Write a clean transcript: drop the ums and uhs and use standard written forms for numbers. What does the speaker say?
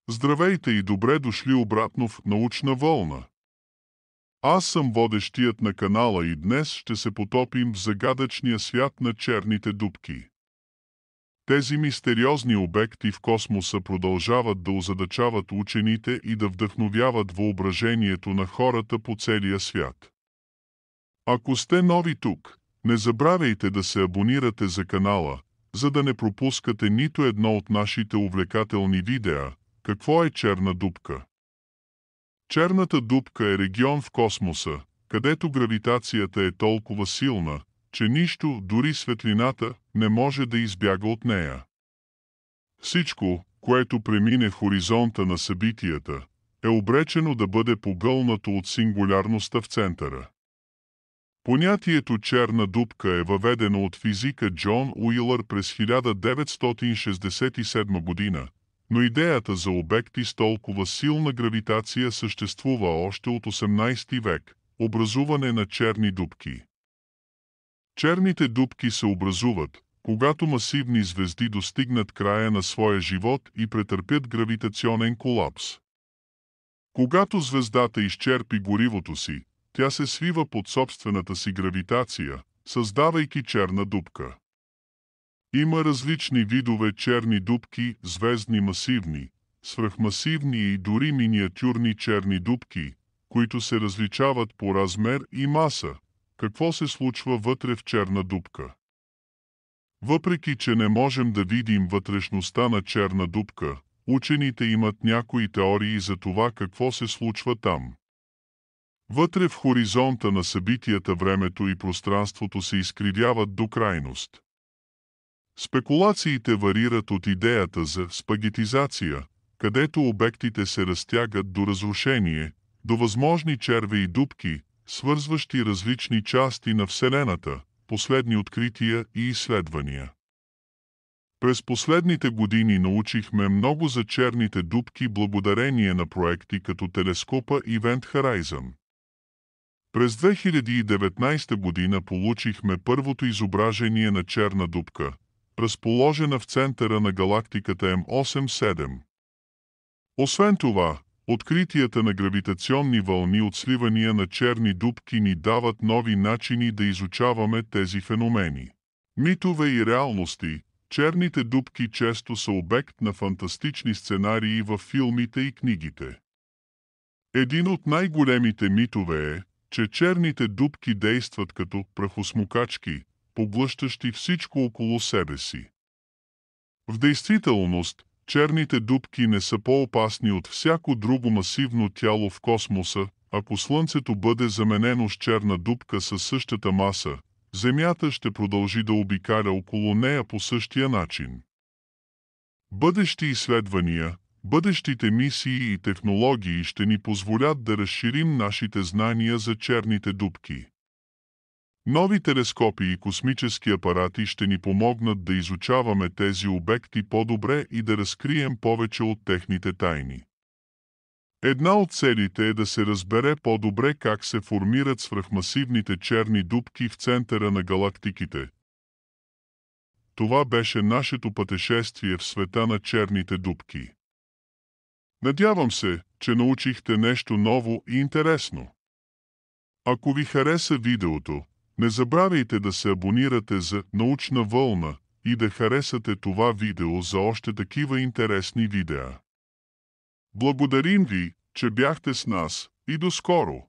Здравейте и добре дошли обратно в Научна вълна. Аз съм водещият на канала и днес ще се потопим в загадъчния свят на черните дупки. Тези мистериозни обекти в космоса продължават да озадачават учените и да вдъхновяват въображението на хората по целия свят. Ако сте нови тук, не забравяйте да се абонирате за канала, за да не пропускате нито едно от нашите увлекателни видеа. Какво е черна дупка? Черната дупка е регион в космоса, където гравитацията е толкова силна, че нищо, дори светлината, не може да избяга от нея. Всичко, което премине хоризонта на събитията, е обречено да бъде погълнато от сингулярността в центъра. Понятието черна дупка е въведено от физика Джон Уилър през 1967 година, но идеята за обекти с толкова силна гравитация съществува още от 18 век – образуване на черни дупки. Черните дупки се образуват, когато масивни звезди достигнат края на своя живот и претърпят гравитационен колапс. Когато звездата изчерпи горивото си, тя се свива под собствената си гравитация, създавайки черна дупка. Има различни видове черни дупки, звездни масивни, свръхмасивни и дори миниатюрни черни дупки, които се различават по размер и маса. Какво се случва вътре в черна дупка? Въпреки че не можем да видим вътрешността на черна дупка, учените имат някои теории за това какво се случва там. Вътре в хоризонта на събитията времето и пространството се изкривяват до крайност. Спекулациите варират от идеята за спагетизация, където обектите се разтягат до разрушение, до възможни черве и дупки, свързващи различни части на Вселената, последни открития и изследвания. През последните години научихме много за черните дупки благодарение на проекти като телескопа Event Horizon. През 2019 година получихме първото изображение на черна дупка, разположена в центъра на галактиката М87. Освен това, откритията на гравитационни вълни от сливания на черни дупки ни дават нови начини да изучаваме тези феномени. Митове и реалности, черните дупки често са обект на фантастични сценарии във филмите и книгите. Един от най-големите митове е, че черните дупки действат като прахосмукачки, поглъщащи всичко около себе си. В действителност, черните дупки не са по-опасни от всяко друго масивно тяло в космоса. Ако Слънцето бъде заменено с черна дупка със същата маса, Земята ще продължи да обикаля около нея по същия начин. Бъдещи изследвания, бъдещите мисии и технологии ще ни позволят да разширим нашите знания за черните дупки. Нови телескопи и космически апарати ще ни помогнат да изучаваме тези обекти по-добре и да разкрием повече от техните тайни. Една от целите е да се разбере по-добре как се формират свръхмасивните черни дупки в центъра на галактиките. Това беше нашето пътешествие в света на черните дупки. Надявам се, че научихте нещо ново и интересно. Ако ви хареса видеото, не забравяйте да се абонирате за Научна вълна и да харесате това видео за още такива интересни видеа. Благодарим ви, че бяхте с нас и до скоро!